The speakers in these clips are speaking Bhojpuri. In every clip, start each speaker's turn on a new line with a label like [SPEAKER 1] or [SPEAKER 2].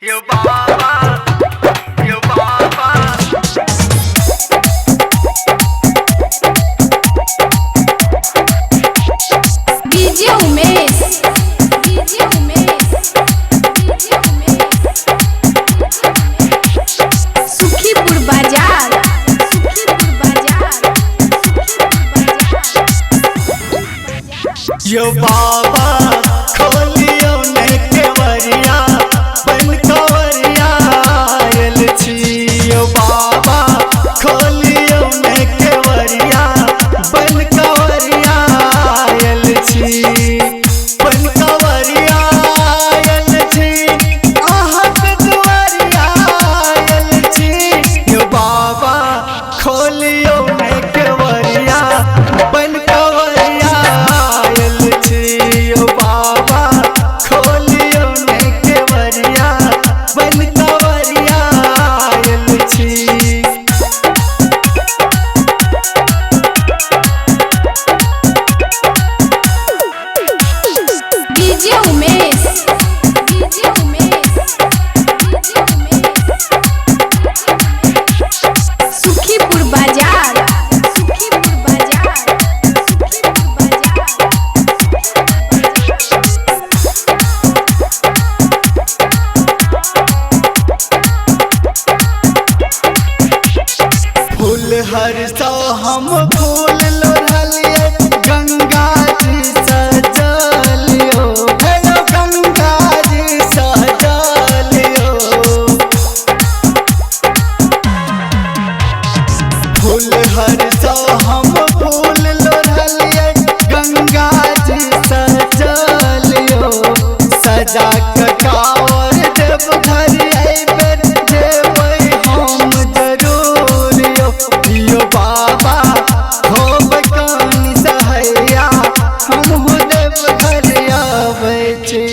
[SPEAKER 1] Yo baba, yo baba.
[SPEAKER 2] DJ Umesh, DJ Umesh, DJ Umesh, Sukhipur बाजार, सुखीपुर बाजार, सुखीपुर बाजार।
[SPEAKER 1] यो बाबा खोलियो ने केवरिया बन कवरिया आयल छी। यो बाबा खोलियो ने केवरिया बन कवरिया आयल छी। बन कवरिया आयल छी, आहत दुआरिया आयल छी। यो बाबा खोलियो ने केवरिया बन कवरिया आयल छी। यो बाबा खोलियो ने केवरिया बन कवरिया आयल छी।
[SPEAKER 2] DJ Umesh, DJ Umesh, DJ Umesh, Sukhipur बाजार, सुखीपुर बाजार, सुखीपुर
[SPEAKER 1] फूल हर सौ हम फूल लोढ़लिए गंगा जी सजलियो। हेलो गंगा जी सजलियो। फूल हर सौ हम फूल लोढ़लिए गंगा जी सजलियो। सजा के कावर देव घर अइबे जेबै हम जरूर यो। यो बाबा होब कानी सहैया हमहु देव घर आबै छी।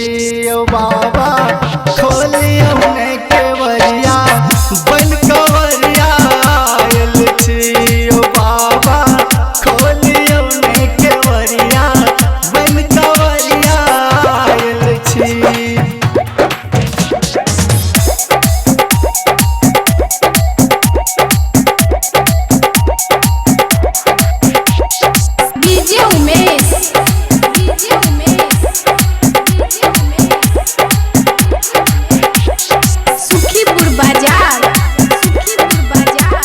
[SPEAKER 1] यो बाबा खोलियो ने केवरिया बन कवरिया आयल छी। यो बाबा खोलियो ने केवरिया बन कवरिया आयल छी।
[SPEAKER 2] DJ Umesh, DJ Umesh, DJ Umesh, Sukhipur बाजार, सुखीपुर बाजार,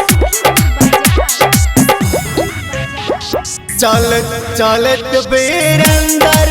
[SPEAKER 2] सुखीपुर बाजार।
[SPEAKER 1] चलत चलत बेरंदर